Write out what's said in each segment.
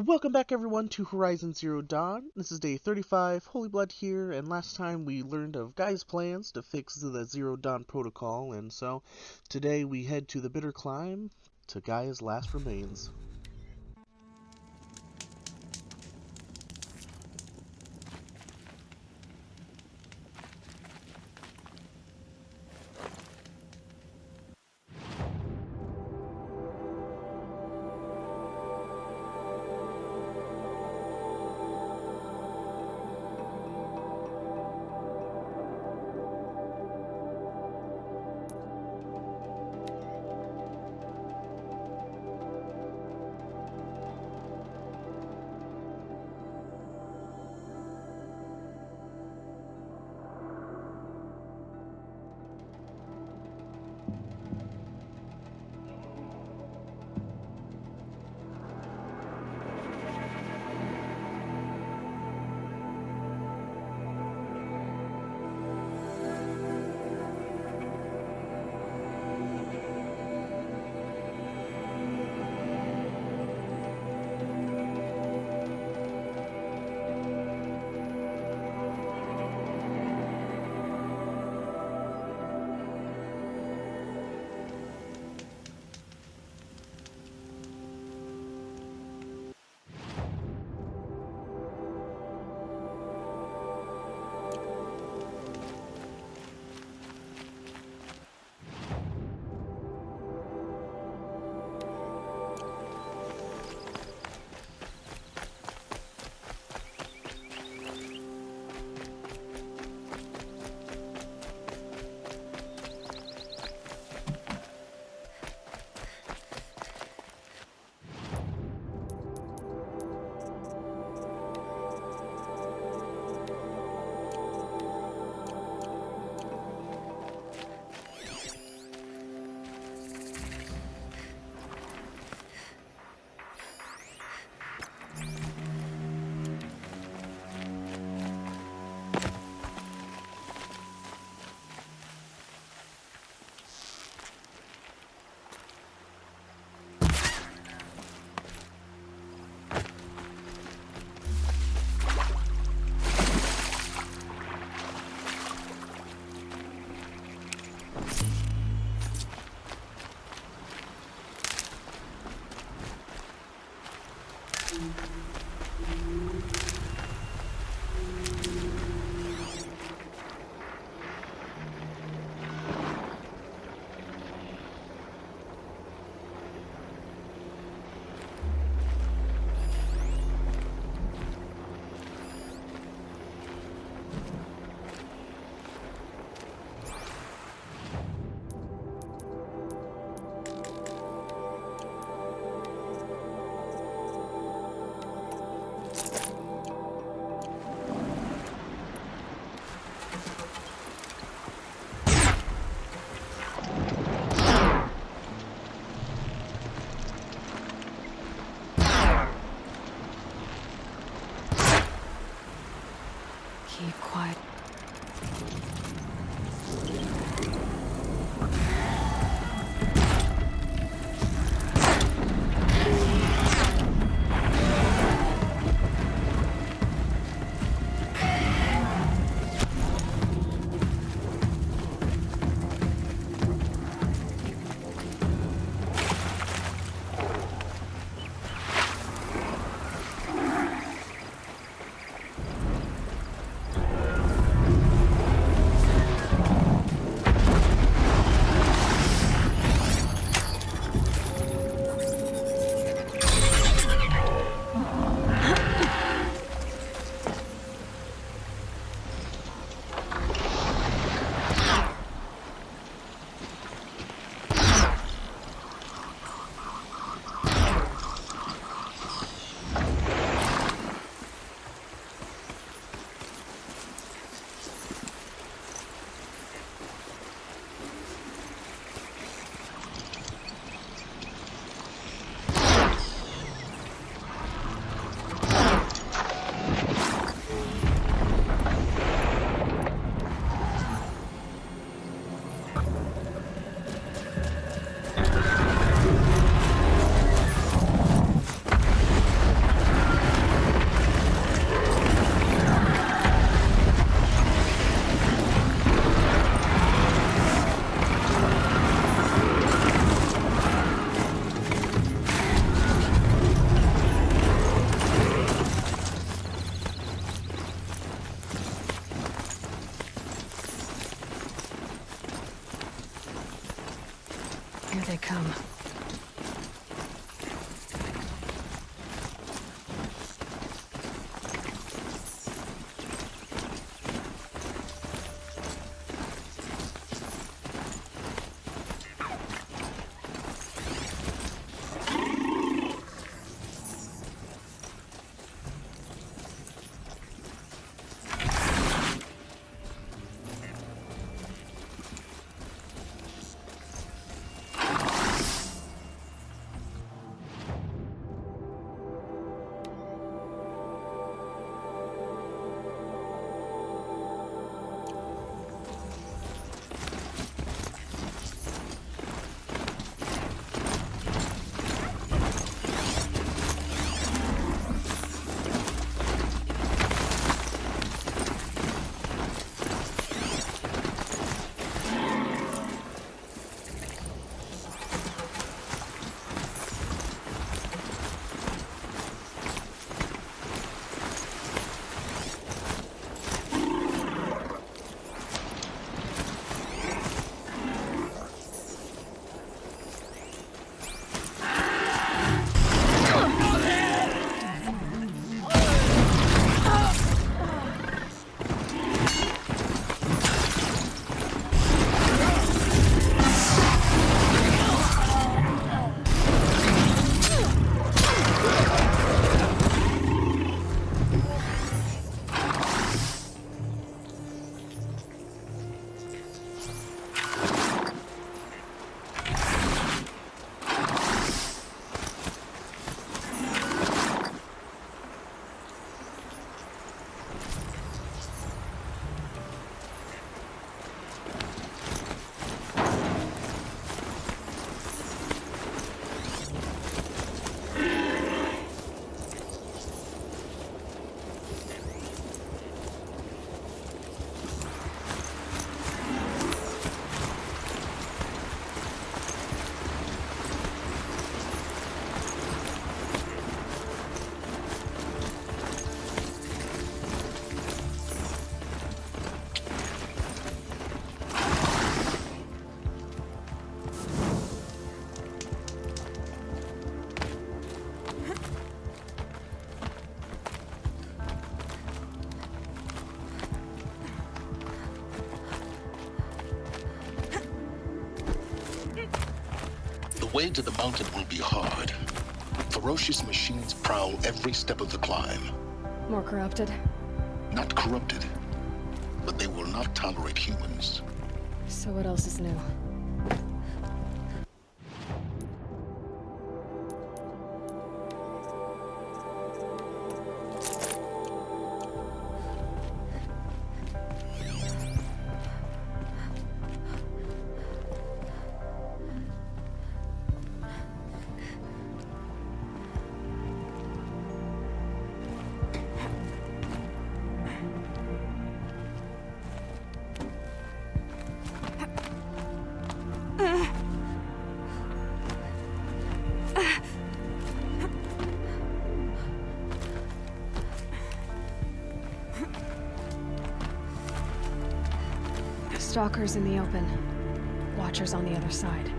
Welcome back everyone to Horizon Zero Dawn. This is day 35, Holy Blood here, and last time we learned of Gaia's plans to fix the Zero Dawn protocol, and so today we head to the Bitter Climb to Gaia's last remains. Keep quiet. way to the mountain will be hard. Ferocious machines prowl every step of the climb. More corrupted? Not corrupted, but they will not tolerate humans. So what else is new? Stalkers in the open. Watchers on the other side.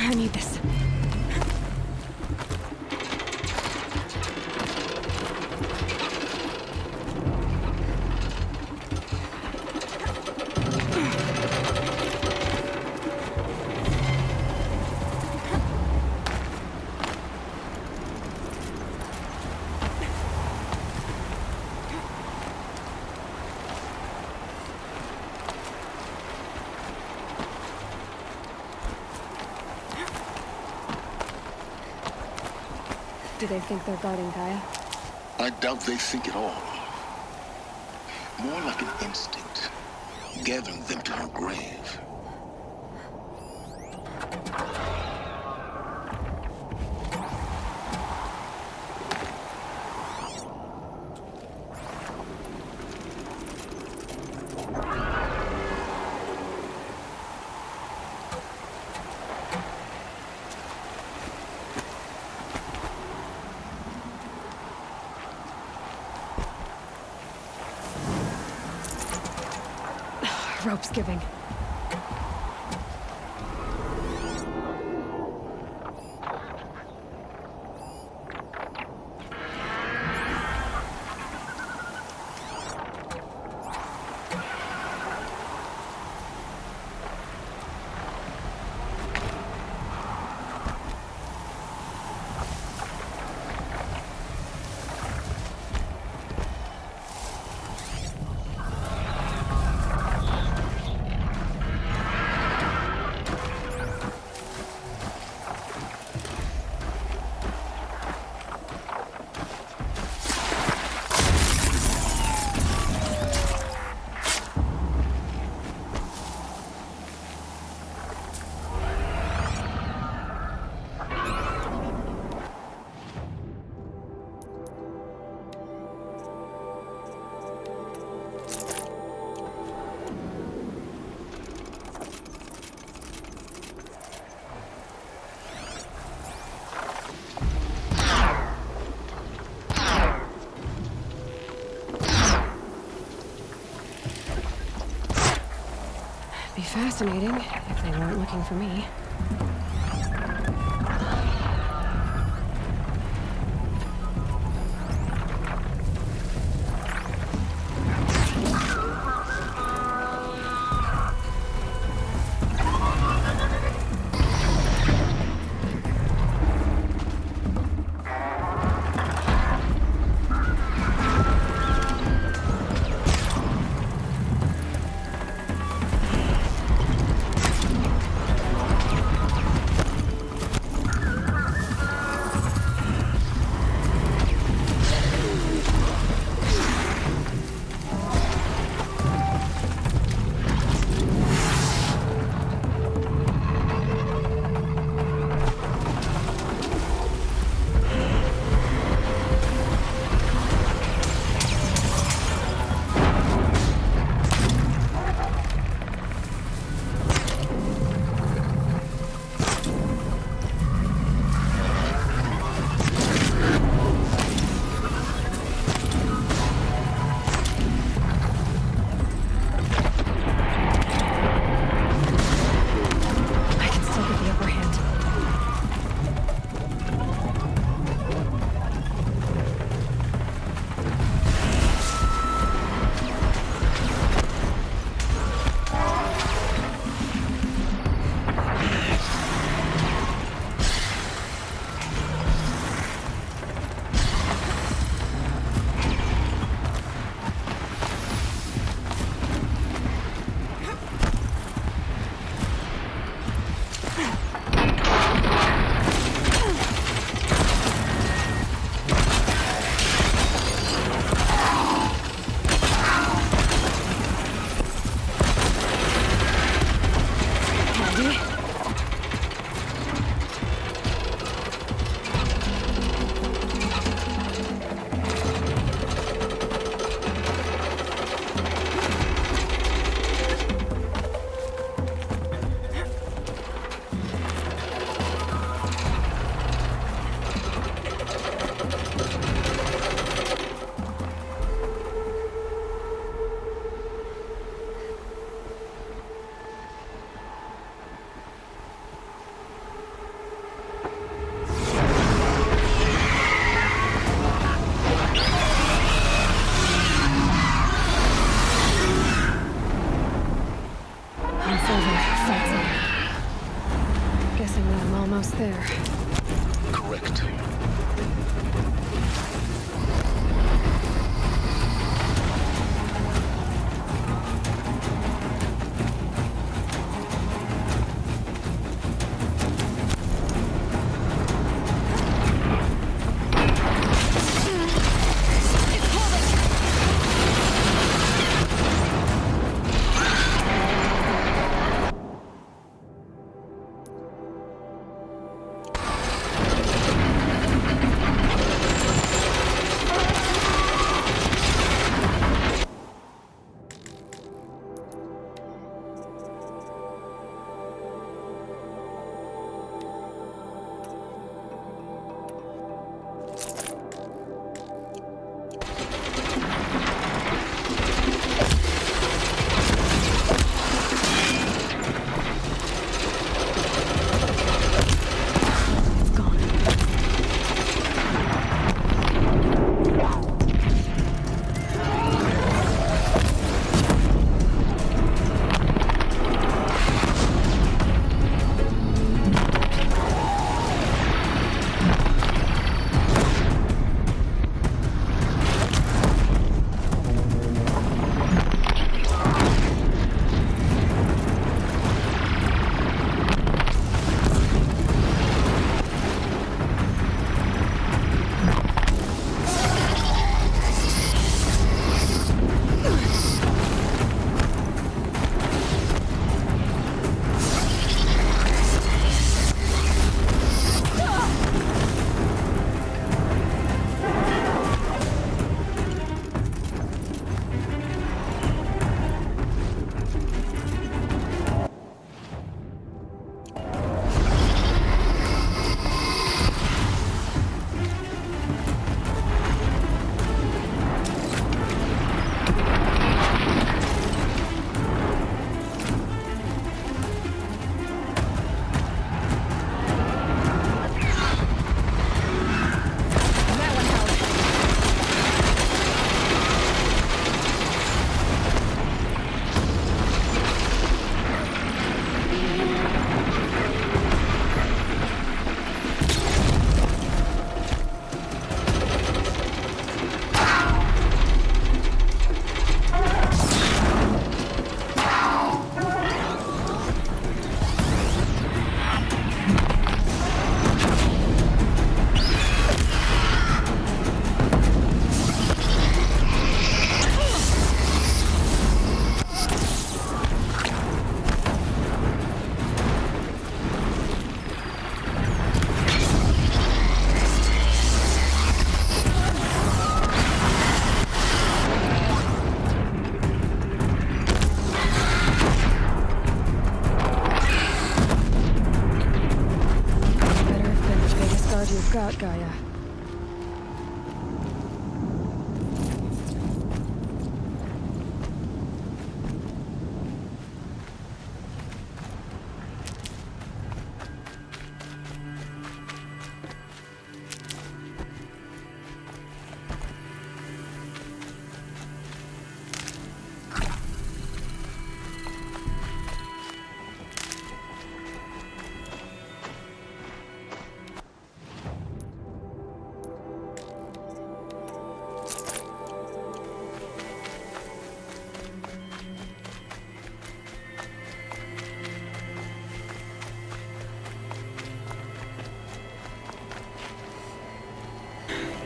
I need this. Do they think they're guarding Gaia? I doubt they think at all. More like an instinct, gathering them to her grave. Rope's giving. fascinating if they weren't looking for me. what, Gaia?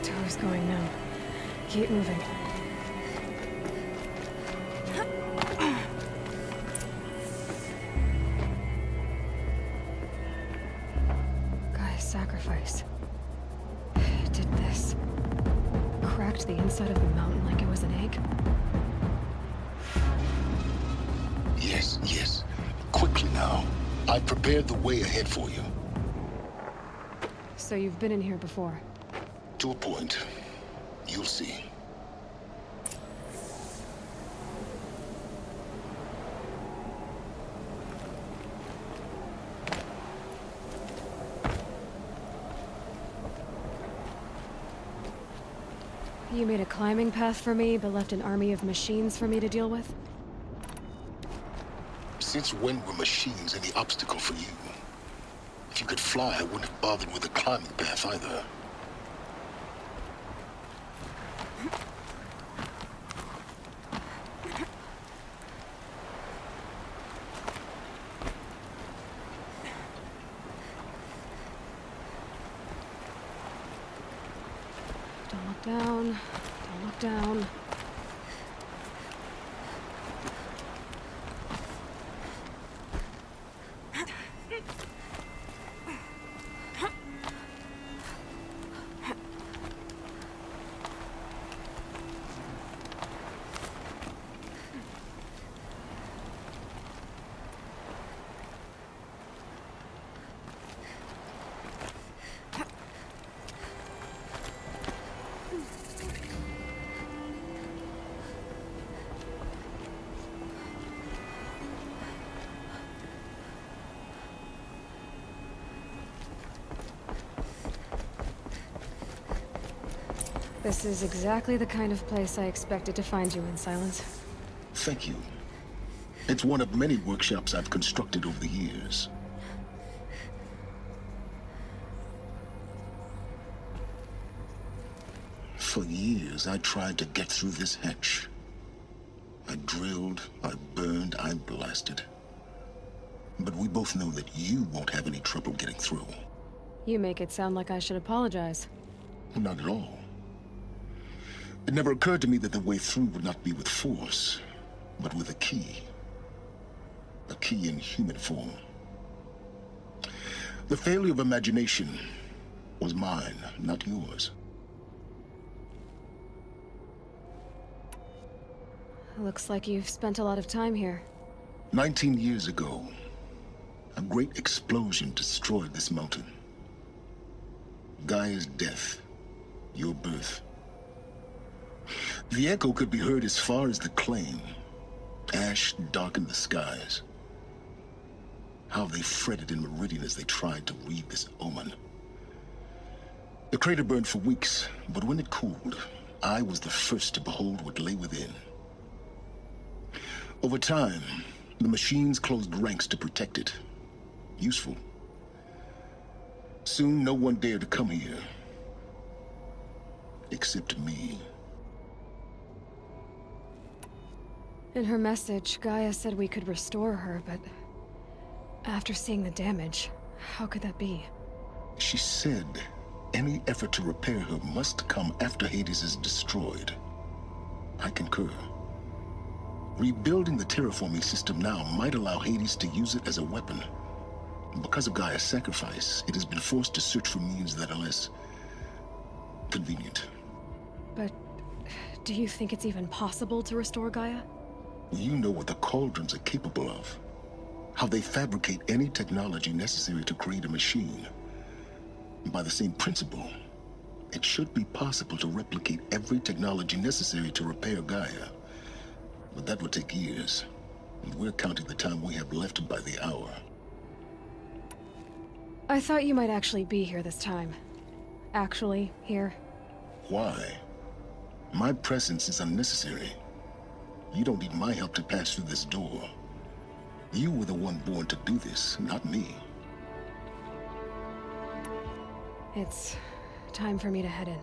Tower's going now. Keep moving. Gaia's sacrifice. It did this. Cracked the inside of the mountain like it was an egg. Yes, yes. Quickly now. I've prepared the way ahead for you. So you've been in here before? To a point. You'll see. You made a climbing path for me, but left an army of machines for me to deal with? Since when were machines any obstacle for you? If you could fly, I wouldn't have bothered with a climbing path either. Don't look down. Don't look down. This is exactly the kind of place I expected to find you in, Silence. Thank you. It's one of many workshops I've constructed over the years. For years, I tried to get through this hatch. I drilled, I burned, I blasted. But we both know that you won't have any trouble getting through. You make it sound like I should apologize. Not at all. It never occurred to me that the way through would not be with force, but with a key. A key in human form. The failure of imagination was mine, not yours. Looks like you've spent a lot of time here. 19 years ago, a great explosion destroyed this mountain. Gaia's death, your birth. The echo could be heard as far as the claim. Ash darkened the skies. How they fretted in Meridian as they tried to read this omen. The crater burned for weeks, but when it cooled, I was the first to behold what lay within. Over time, the machines closed ranks to protect it. Useful. Soon, no one dared to come here. Except me. In her message, Gaia said we could restore her, but after seeing the damage, how could that be? She said any effort to repair her must come after Hades is destroyed. I concur. Rebuilding the terraforming system now might allow Hades to use it as a weapon. Because of Gaia's sacrifice, it has been forced to search for means that are less convenient. But do you think it's even possible to restore Gaia? You know what the Cauldrons are capable of. How they fabricate any technology necessary to create a machine. By the same principle, it should be possible to replicate every technology necessary to repair Gaia. But that would take years, and we're counting the time we have left by the hour. I thought you might actually be here this time. Actually, here. Why? My presence is unnecessary. You don't need my help to pass through this door. You were the one born to do this, not me. It's time for me to head in.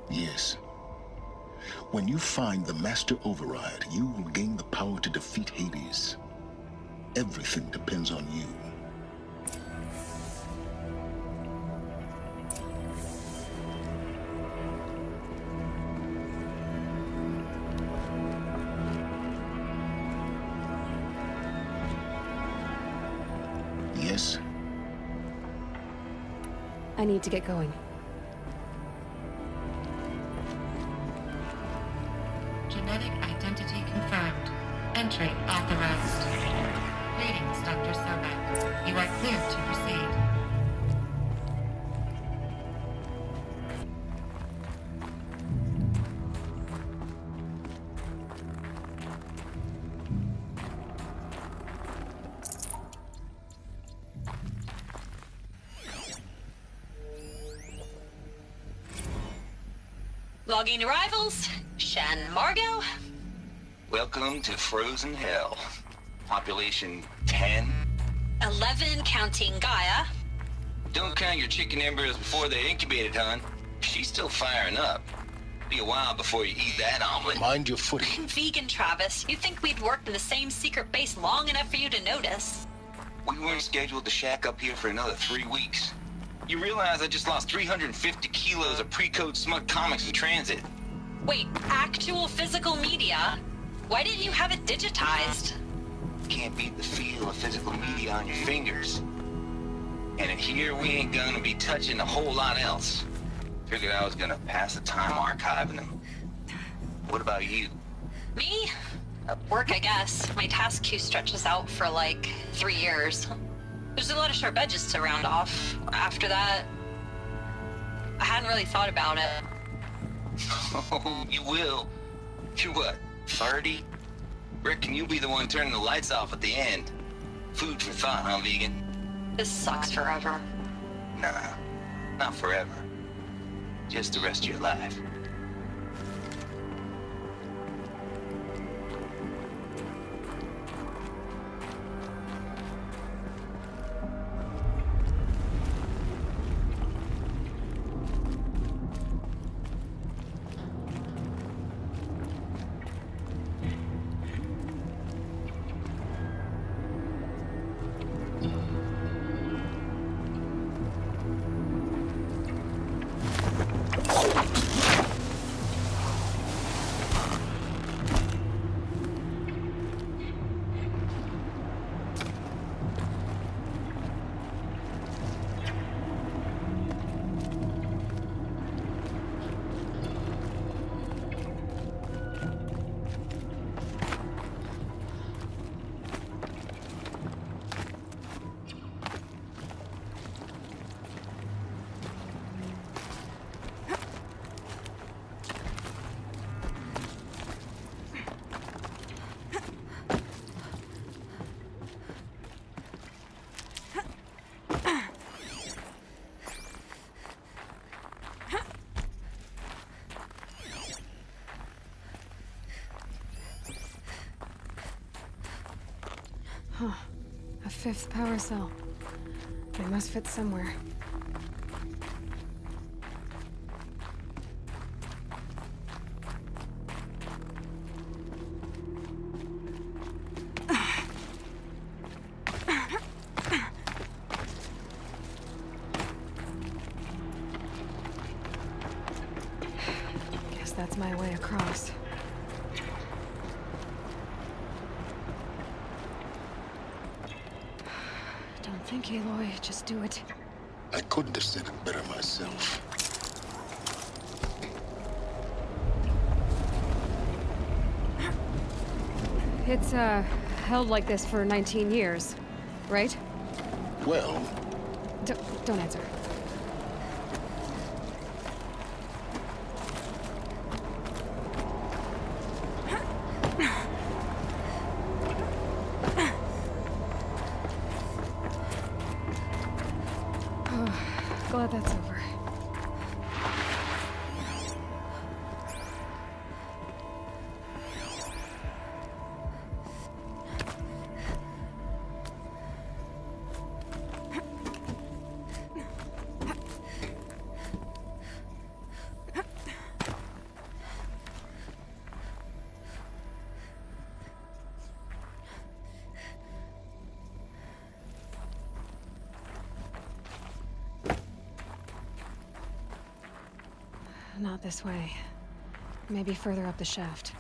Yes. When you find the Master Override, you will gain the power to defeat Hades. Everything depends on you. Yes? I need to get going. Genetic identity confirmed. Entry authorized. Greetings, Dr. Sobek. You are cleared to proceed. Logging arrivals. Shan Margot. Welcome to Frozen Hell. Population 10. 11 counting Gaia. Don't count your chicken embryos before they're incubated, hon. She's still firing up. Be a while before you eat that omelet. Mind your footing. Vegan Travis, you'd think we'd worked in the same secret base long enough for you to notice. We weren't scheduled to shack up here for another 3 weeks. You realize I just lost 350 kilos of pre-code smut comics in transit. Wait, actual physical media? Why didn't you have it digitized? Can't beat the feel of physical media on your fingers. And in here, we ain't gonna be touching a whole lot else. Figured I was gonna pass the time archiving them. What about you? Me? Work, I guess. My task queue stretches out for like 3 years. There's a lot of sharp edges to round off. After that, I hadn't really thought about it. Oh, you will. You're what, 30? Reckon you'll be the one turning the lights off at the end. Food for thought, huh, vegan? This sucks forever. Nah, not forever. Just the rest of your life. Huh. A 5th power cell. They must fit somewhere. Guess that's my way across. Don't think, Aloy. Just do it. I couldn't have said it better myself. It's, held like this for 19 years, right? Well, Don't answer. glad that's over. Not this way. Maybe further up the shaft.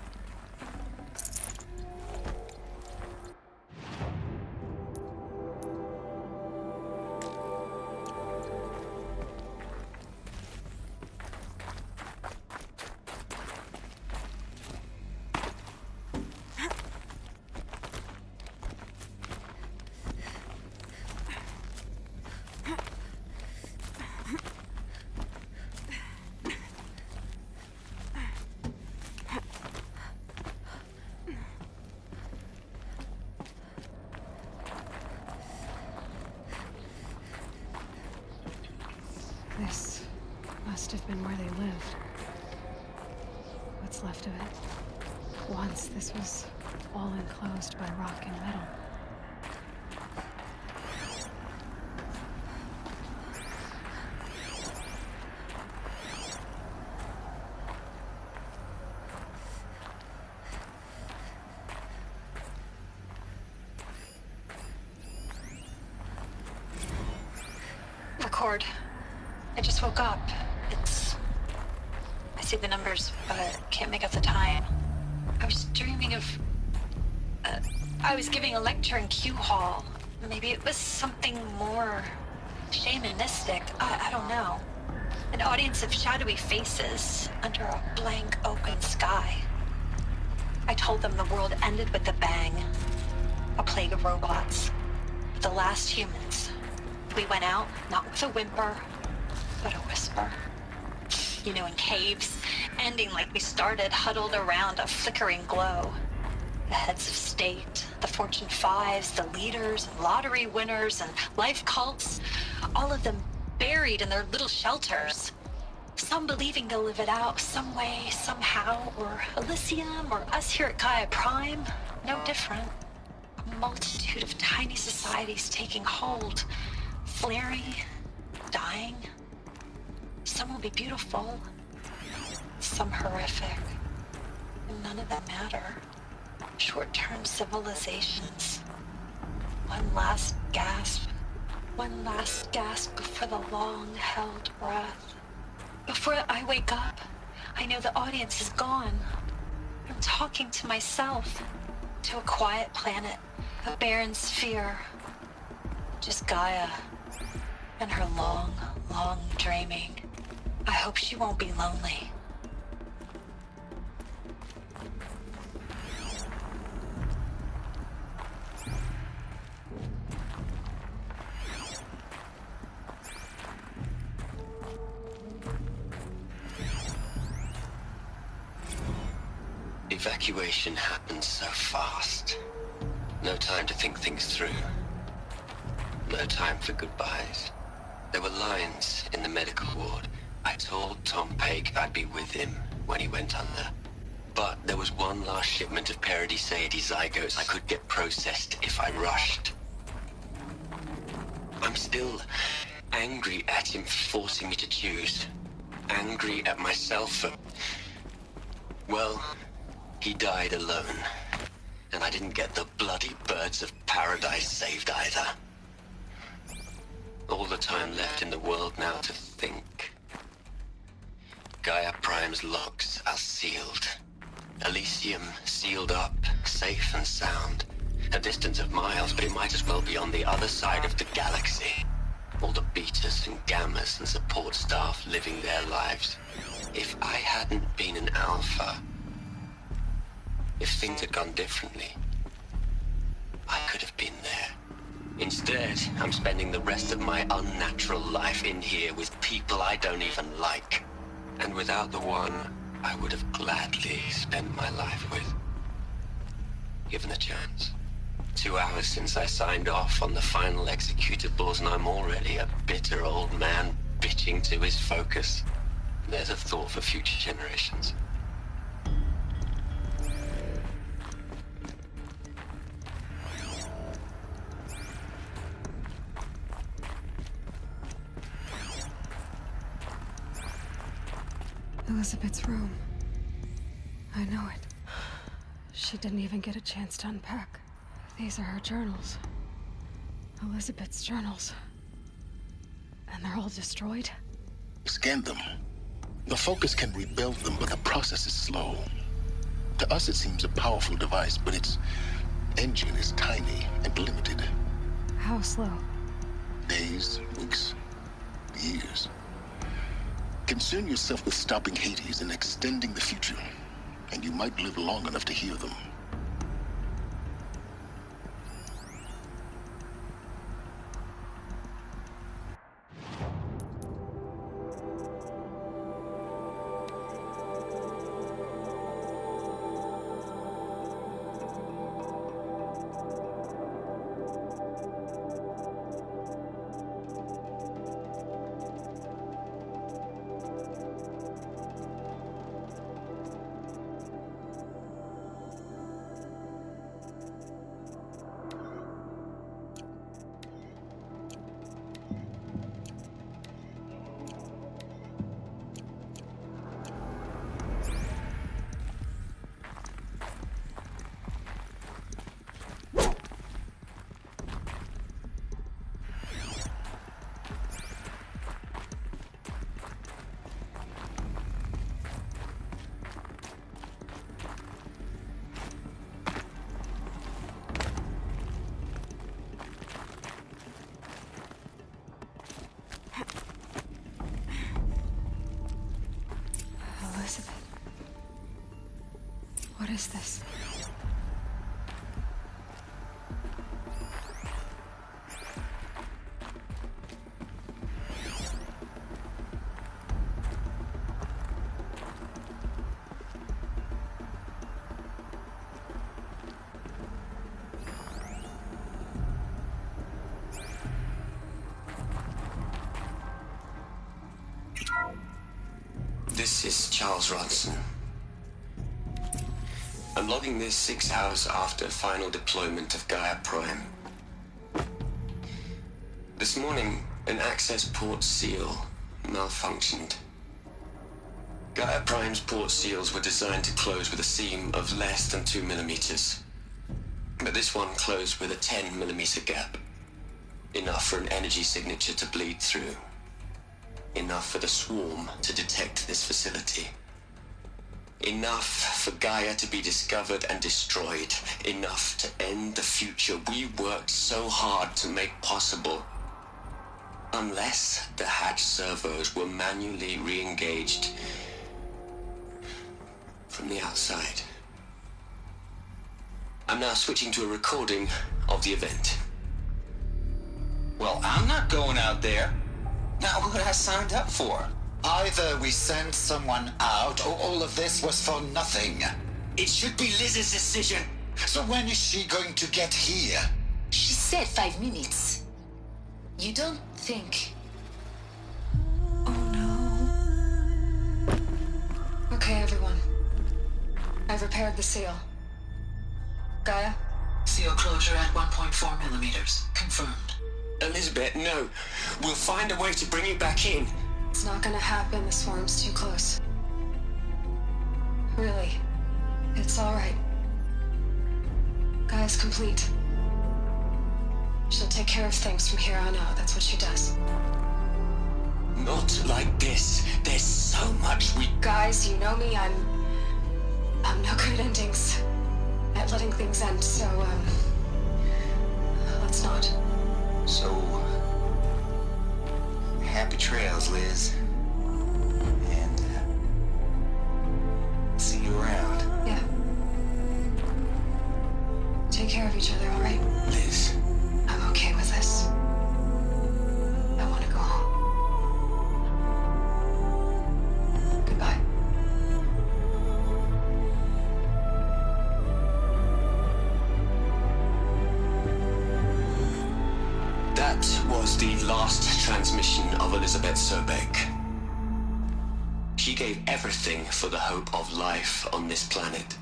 This must have been where they lived. What's left of it. Once this was all enclosed by rock and metal. Record. I just woke up. I see the numbers, but can't make out the time. I was dreaming of... I was giving a lecture in Q Hall. Maybe it was something more shamanistic. I don't know. An audience of shadowy faces under a blank open sky. I told them the world ended with a bang. A plague of robots. The last humans. We went out, not with a whimper, but a whisper. You know, in caves, ending like we started, huddled around a flickering glow. The heads of state, the Fortune 5s, the leaders, and lottery winners, and life cults, all of them buried in their little shelters. Some believing they'll live it out some way, somehow, or Elysium, or us here at Gaia Prime, no different. A multitude of tiny societies taking hold, flaring, dying. Some will be beautiful, some horrific, and none of them matter. Short-term civilizations. One last gasp before the long-held breath. Before I wake up, I know the audience is gone. I'm talking to myself, to a quiet planet, a barren sphere. Just Gaia, and her long, long dreaming. I hope she won't be lonely. Evacuation happened so fast. No time to think things through. No time for goodbyes. There were lines in the medical ward. I told Tom Paik I'd be with him when he went under. But there was one last shipment of Paradiseidae zygotes I could get processed if I rushed. I'm still angry at him for forcing me to choose. Angry at myself for... Well, he died alone. And I didn't get the bloody birds of paradise saved either. All the time left in the world now to think. Gaia Prime's locks are sealed. Elysium sealed up, safe and sound. A distance of miles, but it might as well be on the other side of the galaxy. All the betas and gammas and support staff living their lives. If I hadn't been an alpha, if things had gone differently, I could have been there. Instead, I'm spending the rest of my unnatural life in here with people I don't even like. And without the one I would have gladly spent my life with. Given the chance. 2 hours since I signed off on the final executables, and I'm already a bitter old man bitching etching to his focus. There's a thought for future generations. Elizabeth's room. I know it. She didn't even get a chance to unpack. These are her journals. Elizabeth's journals. And they're all destroyed? Scan them. The Focus can rebuild them, but the process is slow. To us, it seems a powerful device, but its engine is tiny and limited. How slow? Days, weeks, years. Concern yourself with stopping Hades and extending the future, and you might live long enough to hear them. Elizabeth. What is this? This is Charles Ronson. I'm logging this 6 hours after final deployment of Gaia Prime. This morning, an access port seal malfunctioned. Gaia Prime's port seals were designed to close with a seam of less than 2 millimeters. But this one closed with a 10 millimeter gap. Enough for an energy signature to bleed through. Enough for the swarm to detect this facility. Enough for Gaia to be discovered and destroyed. Enough to end the future we worked so hard to make possible. Unless the hatch servos were manually re-engaged from the outside. I'm now switching to a recording of the event. Well, I'm not going out there. Not what I signed up for. Either we send someone out, or all of this was for nothing. It should be Liz's decision. So when is she going to get here? She said 5 minutes. You don't think... Oh no. Okay, everyone. I've repaired the seal. Gaia? Seal closure at 1.4 millimeters. Confirmed. Elizabeth, no. We'll find a way to bring you back in. It's not gonna happen. The swarm's too close. Really. It's alright. Gaia's complete. She'll take care of things from here on out. That's what she does. Not like this. There's so much we... Guys, you know me. I'm no good at endings. At letting things end, so, let's not. So, happy trails, Liz. And, see you around. Yeah. Take care of each other, all right? Liz. I'm okay with this. I want to go home. Goodbye. That was was the last transmission of Elizabeth Sobek. She gave everything for the hope of life on this planet.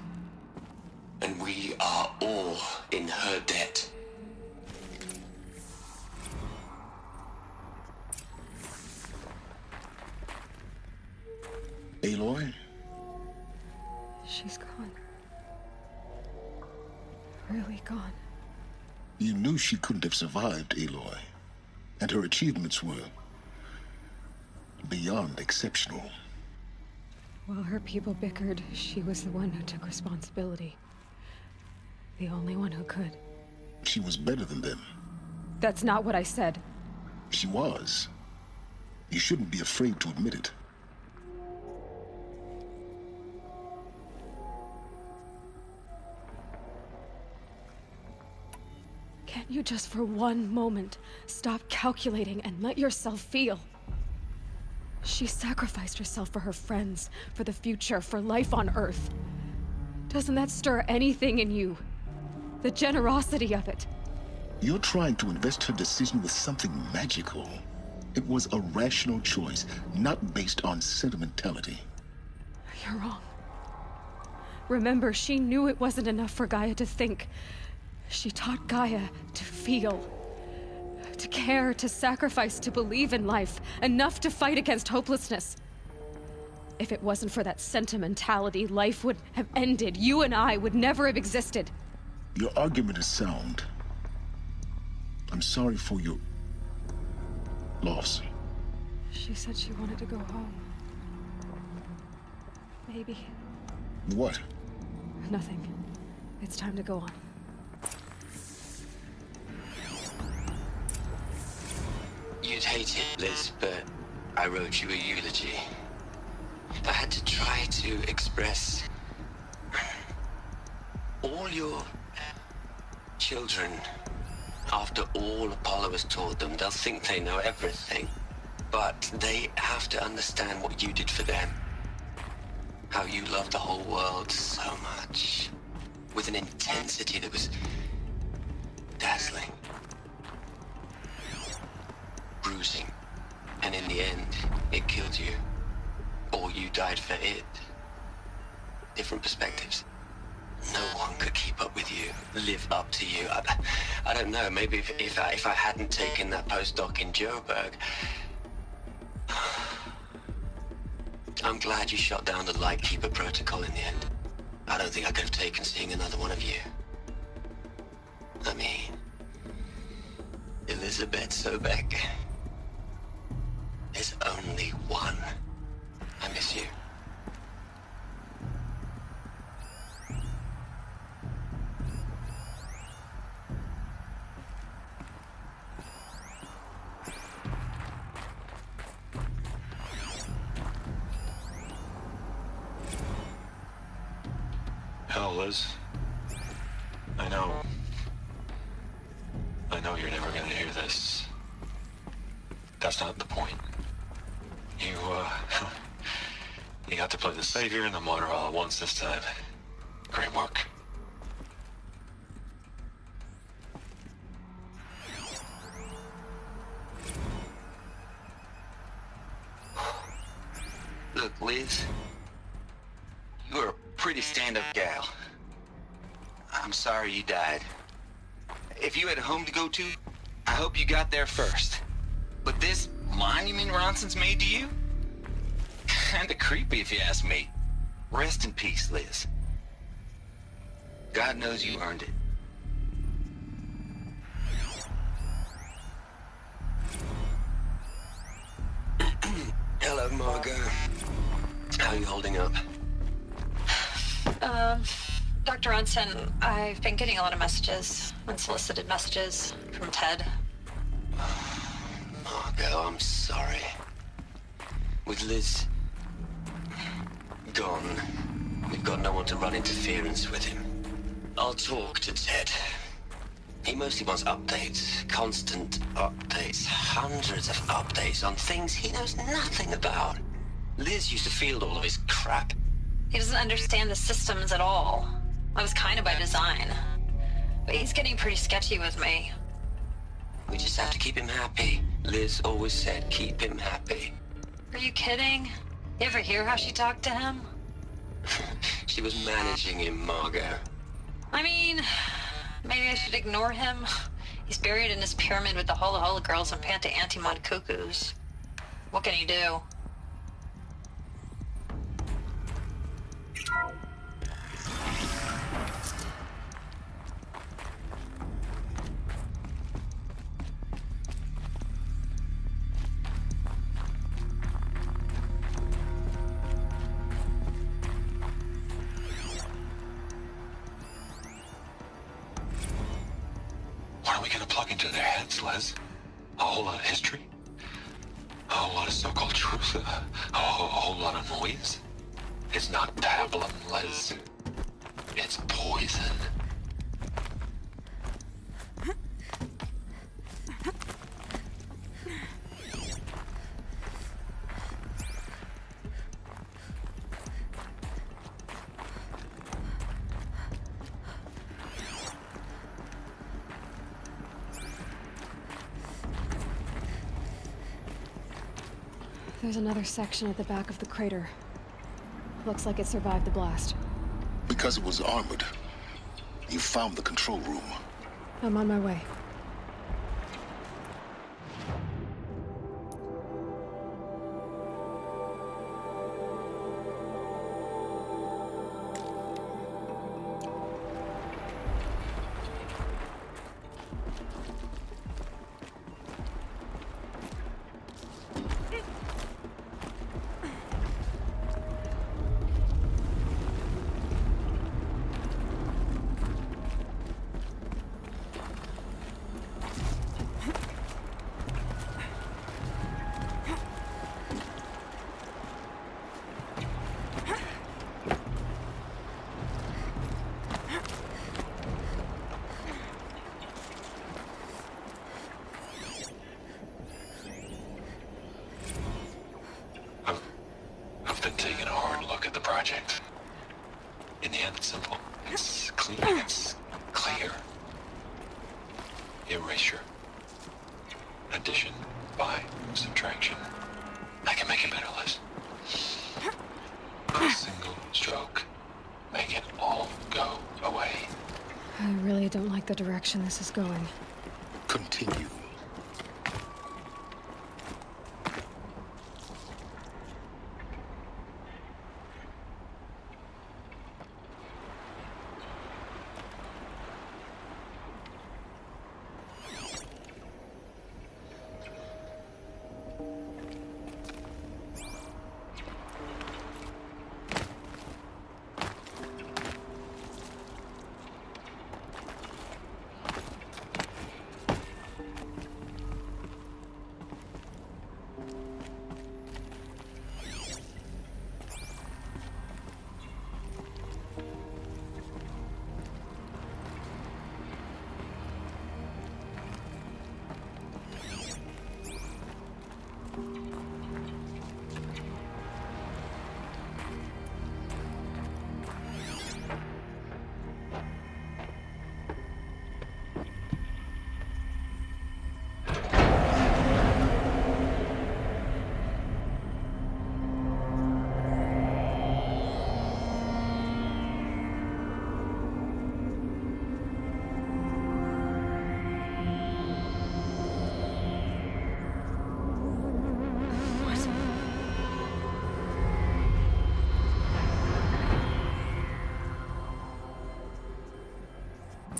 And we are all in her debt. Aloy? She's gone. Really gone. You knew she couldn't have survived, Aloy. And her achievements were beyond exceptional. While her people bickered, she was the one who took responsibility. The only one who could. She was better than them. That's not what I said. She was. You shouldn't be afraid to admit it. Can't you just for one moment stop calculating and let yourself feel? She sacrificed herself for her friends, for the future, for life on Earth. Doesn't that stir anything in you? The generosity of it. You're trying to invest her decision with something magical. It was a rational choice, not based on sentimentality. You're wrong. Remember, she knew it wasn't enough for Gaia to think. She taught Gaia to feel. To care, to sacrifice, to believe in life. Enough to fight against hopelessness. If it wasn't for that sentimentality, life would have ended. You and I would never have existed. Your argument is sound. I'm sorry for your loss. She said she wanted to go home. Maybe. What? Nothing. It's time to go on. You'd hate it, Liz, but I wrote you a eulogy. I had to try to express all your children. After all Apollo has taught them, they'll think they know everything. But they have to understand what you did for them. How you loved the whole world so much. With an intensity that was dazzling. Bruising. And in the end, it killed you. Or you died for it. Different perspectives. No one could keep up with you, live up to you. I don't know, maybe if I hadn't taken that postdoc in Joburg. I'm glad you shot down the Lightkeeper protocol in the end. I don't think I could have taken seeing another one of you. I mean, Elizabeth Sobek. There's only one. I miss you. Hell, Liz. I know you're never gonna hear this. That's not the point. You got to play the savior and the martyr all at once this time. Great work. Look, Liz. You're a pretty stand-up gal. I'm sorry you died. If you had a home to go to, I hope you got there first. But this monument Ronson's made to you? Kinda creepy if you ask me. Rest in peace, Liz. God knows you earned it. Hello, Margot. How are you holding up? Dr. Ronson, I've been getting a lot of messages, unsolicited messages from Ted. Margot, I'm sorry. With Liz gone, we've got no one to run interference with him. I'll talk to Ted. He mostly wants updates, constant updates, hundreds of updates on things he knows nothing about. Liz used to field all of his crap. He doesn't understand the systems at all. That was kind of by design. But he's getting pretty sketchy with me. We just have to keep him happy. Liz always said, keep him happy. Are you kidding? You ever hear how she talked to him? She was managing him, Margot. I mean, maybe I should ignore him. He's buried in his pyramid with the Hola Hola girls and Panta Antimod cuckoos. What can he do? What are we gonna plug into their heads, Les? A whole lot of history? A whole lot of so-called truth? A whole lot of noise? It's not pablum, Les. It's poison. There's another section at the back of the crater. Looks like it survived the blast. Because it was armored, you found the control room. I'm on my way. I've been taking a hard look at the project. In the end, it's simple. It's clean. It's clear. Erasure. Addition by subtraction. I can make it better, Liz. A single stroke. Make it all go away. I really don't like the direction this is going. Continue.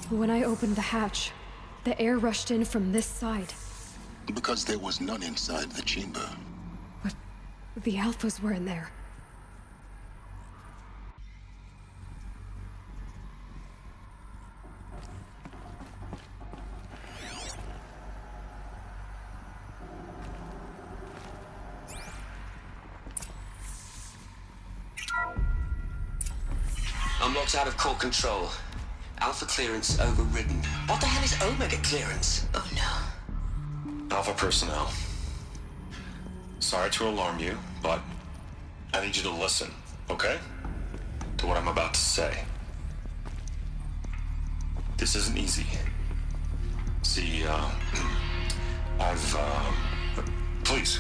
When I opened the hatch, the air rushed in from this side. Because there was none inside the chamber. But the alphas were in there. Unlocked out of core control. Alpha clearance overridden. What the hell is Omega clearance? Oh no. Alpha personnel. Sorry to alarm you, but I need you to listen, okay? To what I'm about to say. This isn't easy. See, Please,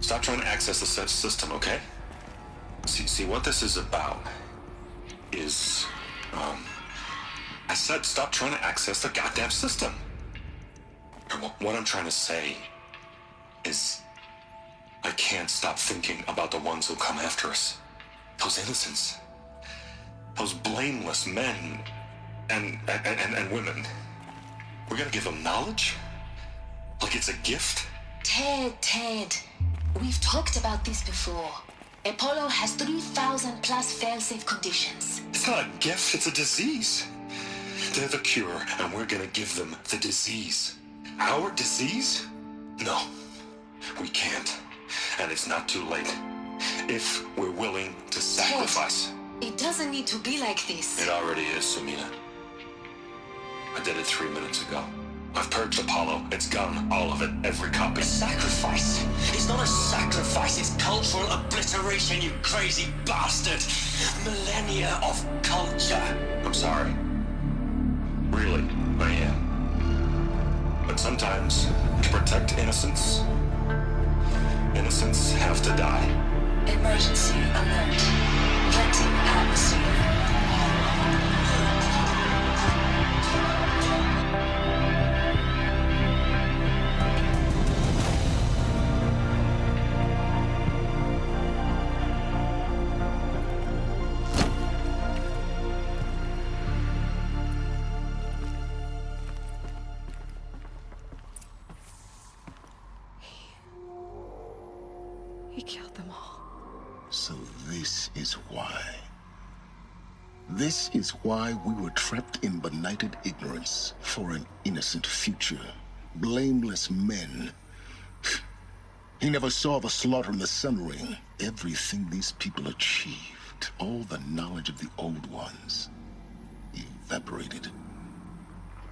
stop trying to access the system, okay? See, what this is about is, I said stop trying to access the goddamn system. What I'm trying to say is, I can't stop thinking about the ones who come after us. Those innocents. Those blameless men and women. We're gonna give them knowledge? Like it's a gift? Ted, we've talked about this before. Apollo has 3,000 plus fail-safe conditions. It's not a gift, it's a disease. They're the cure, and we're gonna give them the disease. Our disease? No, we can't. And it's not too late. If we're willing to sacrifice. Ted, it doesn't need to be like this. It already is, Sumina. I did it 3 minutes ago. I've purged Apollo. It's gone. All of it. Every copy. A sacrifice? It's not a sacrifice. It's cultural obliteration, you crazy bastard. Millennia of culture. I'm sorry. Really, I am. But sometimes, to protect innocence, innocents have to die. Emergency alert. Venting atmosphere. He killed them all. So this is why. This is why we were trapped in benighted ignorance for an innocent future. Blameless men. He never saw the slaughter in the Sun Ring. Everything these people achieved, all the knowledge of the old ones, evaporated.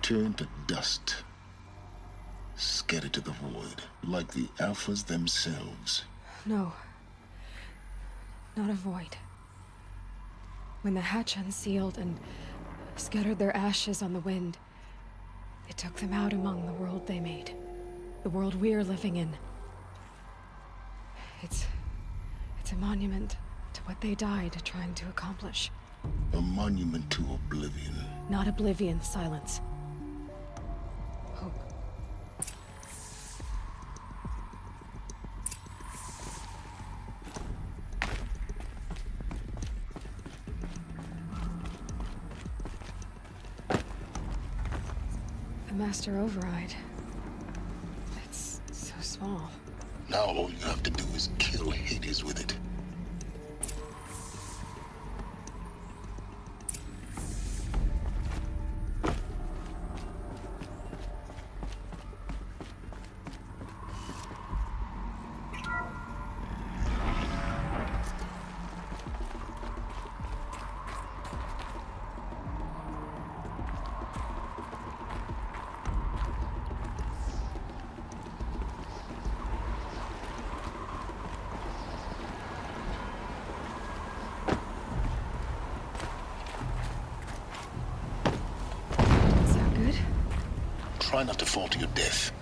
Turned to dust. Scattered to the void, like the Alphas themselves. No. Not a void. When the hatch unsealed and scattered their ashes on the wind, it took them out among the world they made. The world we're living in. It's a monument to what they died trying to accomplish. A monument to oblivion. Not oblivion, silence. Hope. The Master Override. It's so small. Now all you have to do is kill Hades with it. Try not to fall to your death.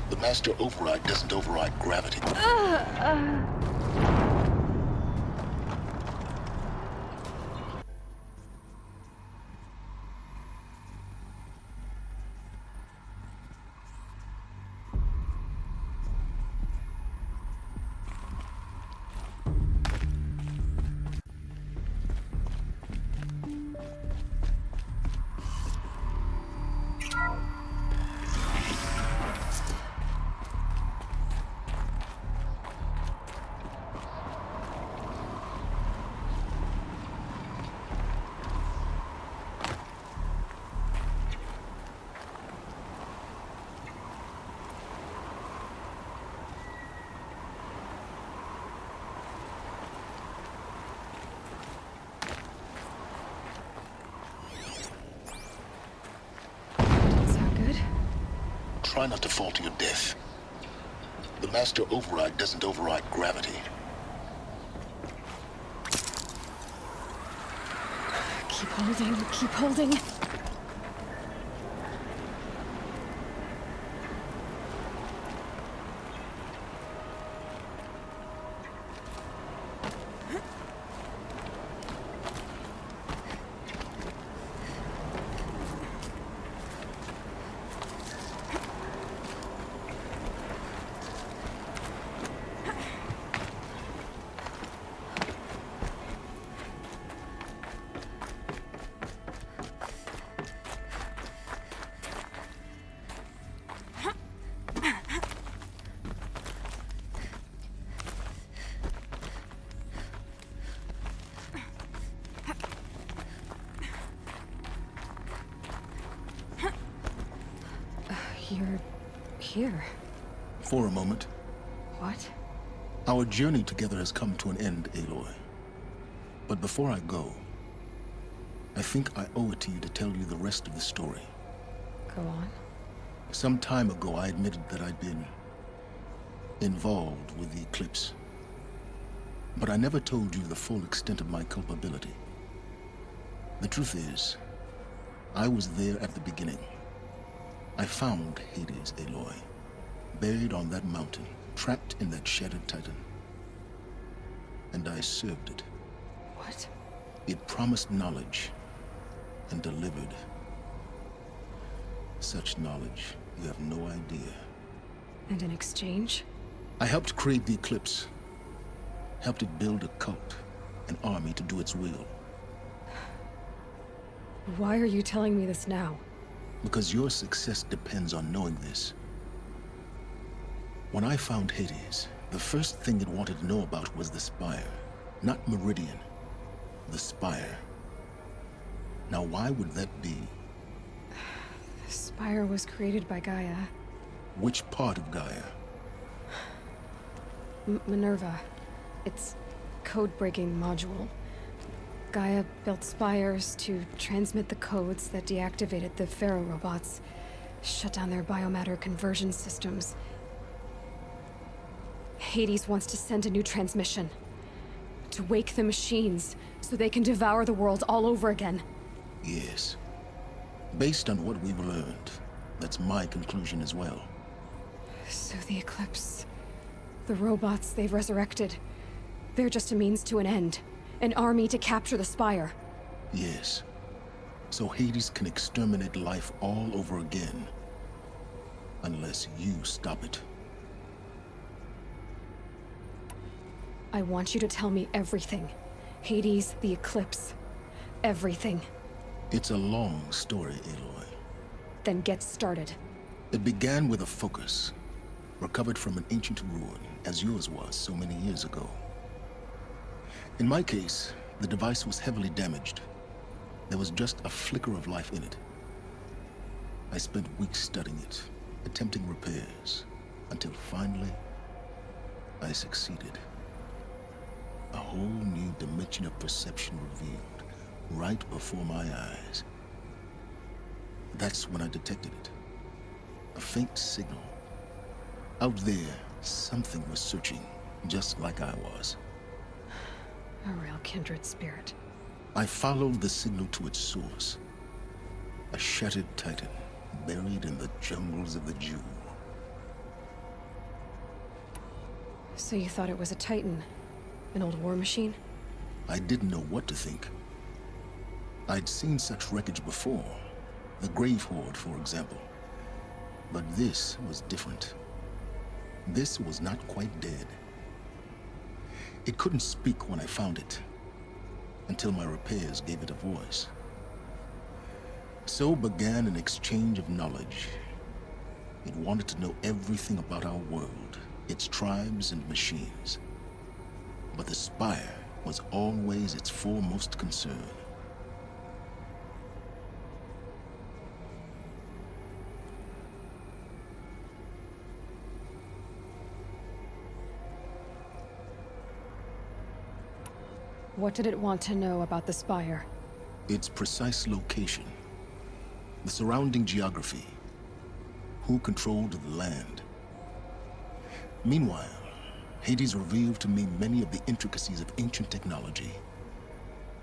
The Master Override doesn't override gravity. Try not to fall to your death. The Master Override doesn't override gravity. Keep holding, keep holding. You're here. For a moment. What? Our journey together has come to an end, Aloy. But before I go, I think I owe it to you to tell you the rest of the story. Go on. Some time ago, I admitted that I'd been involved with the eclipse. But I never told you the full extent of my culpability. The truth is, I was there at the beginning. I found Hades, Aloy, buried on that mountain, trapped in that shattered titan. And I served it. What? It promised knowledge and delivered. Such knowledge, you have no idea. And in exchange? I helped create the eclipse. Helped it build a cult, an army to do its will. Why are you telling me this now? Because your success depends on knowing this. When I found Hades, the first thing it wanted to know about was the Spire. Not Meridian. The Spire. Now why would that be? The Spire was created by Gaia. Which part of Gaia? Minerva. Its code-breaking module. Gaia built spires to transmit the codes that deactivated the Pharaoh robots, shut down their biomatter conversion systems. Hades wants to send a new transmission. To wake the machines, so they can devour the world all over again. Yes. Based on what we've learned, that's my conclusion as well. So the Eclipse... the robots they've resurrected... they're just a means to an end. An army to capture the Spire. Yes. So Hades can exterminate life all over again. Unless you stop it. I want you to tell me everything. Hades, the Eclipse. Everything. It's a long story, Aloy. Then get started. It began with a focus, recovered from an ancient ruin, as yours was so many years ago. In my case, the device was heavily damaged. There was just a flicker of life in it. I spent weeks studying it, attempting repairs, until finally, I succeeded. A whole new dimension of perception revealed, right before my eyes. That's when I detected it. A faint signal. Out there, something was searching, just like I was. A real kindred spirit. I followed the signal to its source. A shattered titan, buried in the jungles of the Jew. So you thought it was a titan? An old war machine? I didn't know what to think. I'd seen such wreckage before. The Grave Horde, for example. But this was different. This was not quite dead. It couldn't speak when I found it, until my repairs gave it a voice. So began an exchange of knowledge. It wanted to know everything about our world, its tribes and machines. But the Spire was always its foremost concern. What did it want to know about the Spire? Its precise location, the surrounding geography, who controlled the land. Meanwhile, Hades revealed to me many of the intricacies of ancient technology.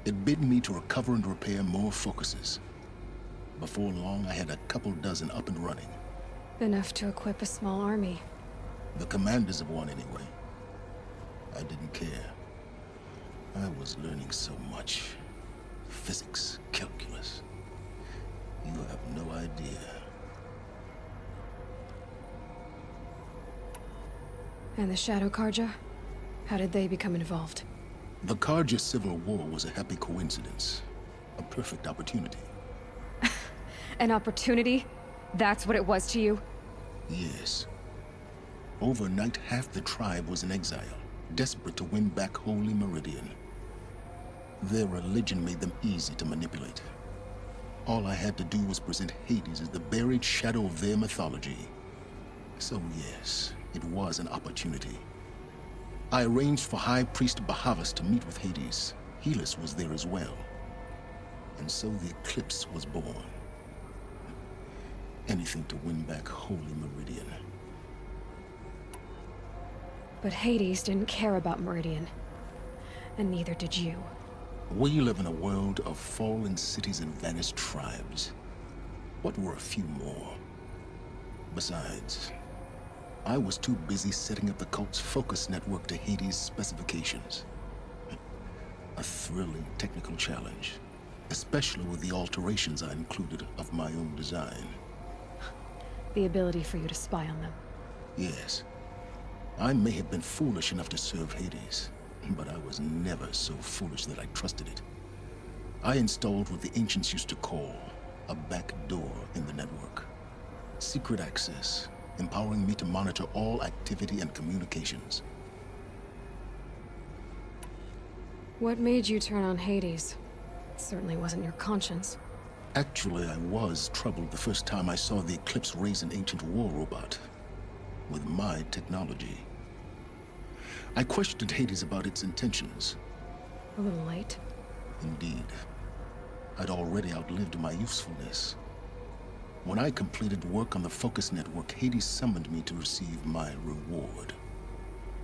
It bid me to recover and repair more focuses. Before long, I had a couple dozen up and running. Enough to equip a small army. The commanders of one, anyway. I didn't care. I was learning so much. Physics, calculus. You have no idea. And the Shadow Karja? How did they become involved? The Karja Civil War was a happy coincidence. A perfect opportunity. An opportunity? That's what it was to you? Yes. Overnight, half the tribe was in exile, desperate to win back Holy Meridian. Their religion made them easy to manipulate. All I had to do was present Hades as the buried shadow of their mythology. So yes, it was an opportunity. I arranged for High Priest Bahavas to meet with Hades. Helis was there as well. And so the eclipse was born. Anything to win back Holy Meridian. But Hades didn't care about Meridian. And neither did you. We live in a world of fallen cities and vanished tribes. What were a few more? Besides, I was too busy setting up the cult's focus network to Hades' specifications. A thrilling technical challenge, especially with the alterations I included of my own design. The ability for you to spy on them. Yes. I may have been foolish enough to serve Hades, but I was never so foolish that I trusted it. I installed what the ancients used to call a back door in the network. Secret access, empowering me to monitor all activity and communications. What made you turn on Hades? It certainly wasn't your conscience. Actually, I was troubled the first time I saw the Eclipse raise an ancient war robot with my technology. I questioned Hades about its intentions. A little late. Indeed. I'd already outlived my usefulness. When I completed work on the Focus Network, Hades summoned me to receive my reward.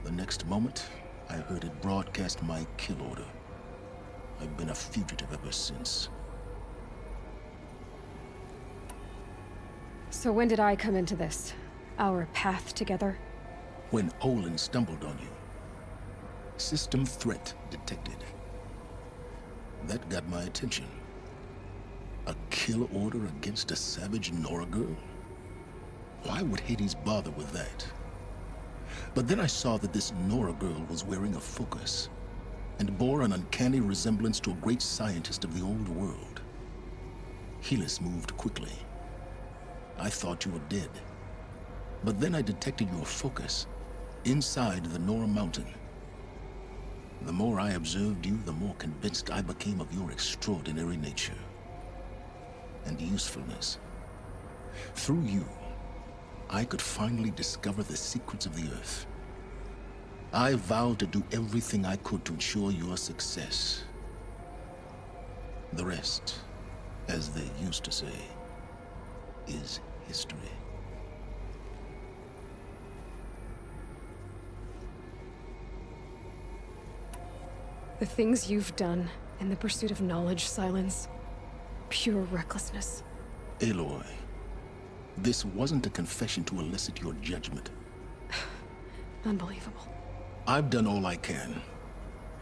The next moment, I heard it broadcast my kill order. I've been a fugitive ever since. So when did I come into this? Our path together? When Olin stumbled on you. System threat detected. That got my attention. A kill order against a savage Nora girl? Why would Hades bother with that? But then I saw that this Nora girl was wearing a focus and bore an uncanny resemblance to a great scientist of the old world. Helis moved quickly. I thought you were dead. But then I detected your focus inside the Nora mountain. The more I observed you, the more convinced I became of your extraordinary nature and usefulness. Through you, I could finally discover the secrets of the Earth. I vowed to do everything I could to ensure your success. The rest, as they used to say, is history. The things you've done in the pursuit of knowledge, Silence. Pure recklessness. Aloy, this wasn't a confession to elicit your judgment. Unbelievable. I've done all I can.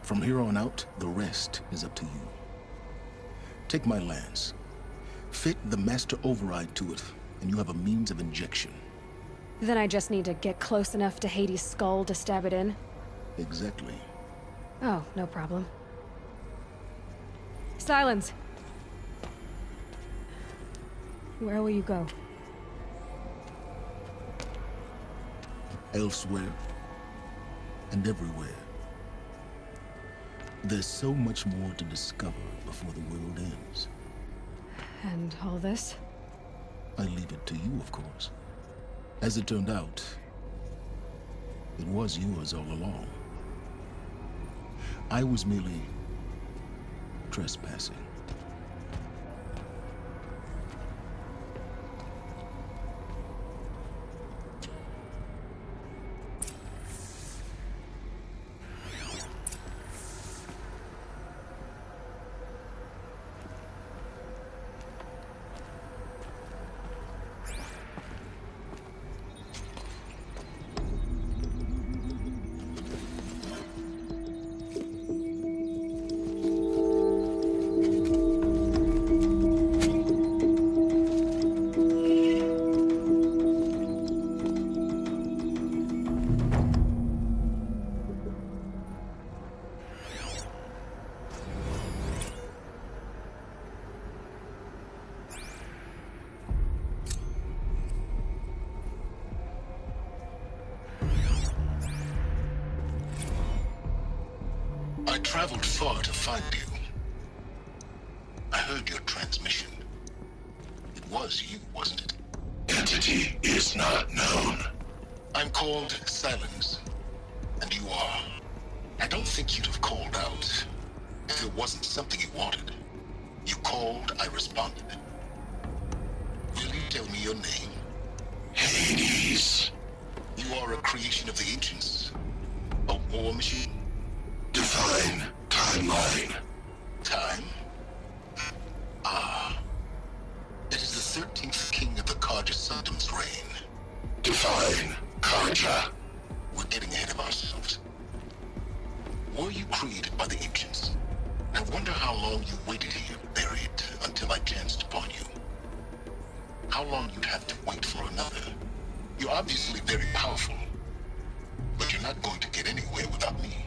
From here on out, the rest is up to you. Take my lance. Fit the master override to it, and you have a means of injection. Then I just need to get close enough to Hades' skull to stab it in? Exactly. Oh, no problem. Silence! Where will you go? Elsewhere. And everywhere. There's so much more to discover before the world ends. And all this? I leave it to you, of course. As it turned out, it was yours all along. I was merely trespassing. I traveled far to find you. I heard your transmission. was you, wasn't it? Entity is not known. I'm called Silence, and you are. I don't think you'd have called out if it wasn't something you wanted. You called, I responded. Will you tell me your name? Hades. You are a creation of the ancients. A war machine? Define timeline. Time? Ah. It is the 13th king of the Karja Sundance reign. Define Karja. We're getting ahead of ourselves. Were you created by the ancients? I wonder how long you waited here, buried, until I chanced upon you. How long you'd have to wait for another. You're obviously very powerful, but you're not going to get anywhere without me.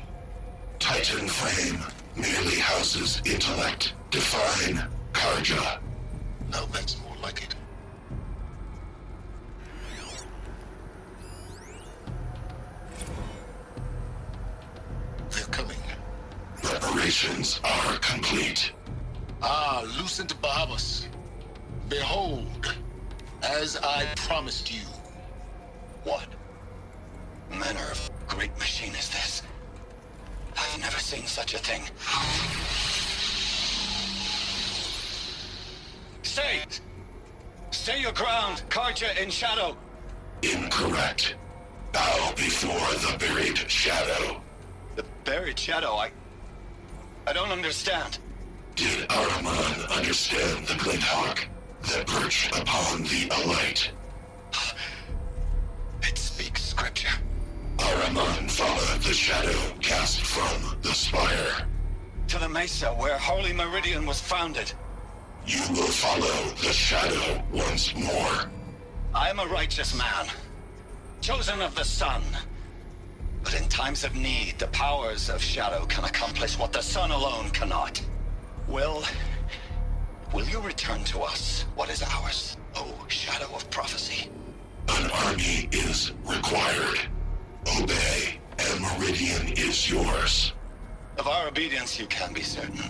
Titan Flame merely houses intellect. Define Karja. Now that's more like it. They're coming. Preparations are complete. Ah, Lucent Bahamas. Behold, as I promised you. What manner of great machine is this? I've never seen such a thing. Stay! Stay your ground, Karja in shadow! Incorrect. Bow before the buried shadow. The buried shadow, I don't understand. Did Araman understand the glint hawk that perched upon the alight? It speaks scripture. Araman followed the shadow cast from the spire. To the mesa where Holy Meridian was founded. You will follow the shadow once more. I am a righteous man, chosen of the sun. But in times of need, the powers of shadow can accomplish what the sun alone cannot. Will you return to us what is ours, O shadow of prophecy? An army is required. Obey, and Meridian is yours. Of our obedience you can be certain.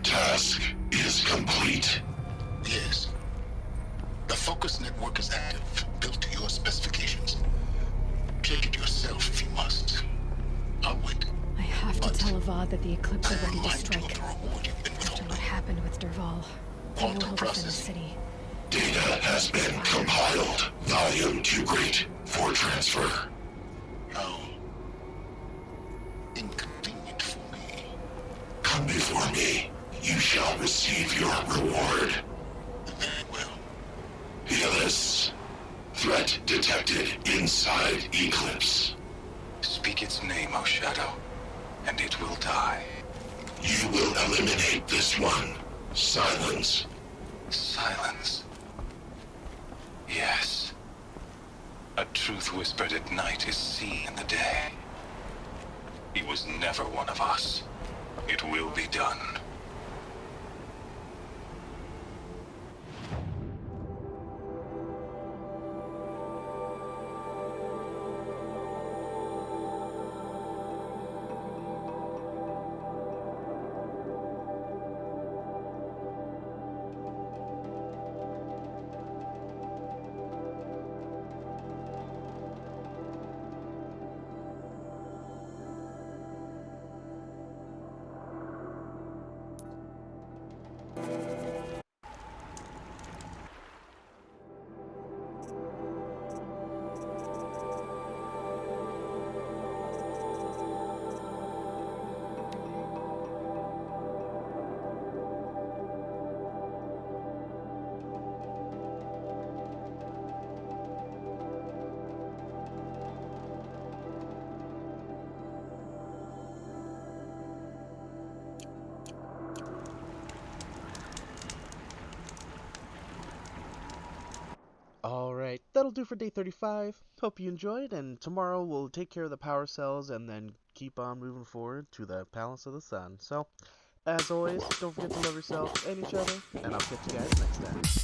Task is complete. Yes. The focus network is active, built to your specifications. Check it yourself if you must. I'll wait. I have to tell Avad that the Eclipse are I'm ready to mindful strike. of the reward you've been After withholding. what happened with Derval, they will Quantum hold us in the processing. city. Data has been compiled. Volume too great for transfer. How inconvenient for me. Come before me. You shall receive your reward. Very well. Helis. Threat detected inside Eclipse. Speak its name, O Shadow, and it will die. You will eliminate this one. Silence. Silence. Yes. A truth whispered at night is seen in the day. He was never one of us. It will be done. Alright, that'll do for day 35. Hope you enjoyed, and tomorrow we'll take care of the power cells and then keep on moving forward to the Palace of the Sun. So, as always, don't forget to love yourself and each other, and I'll catch you guys next time.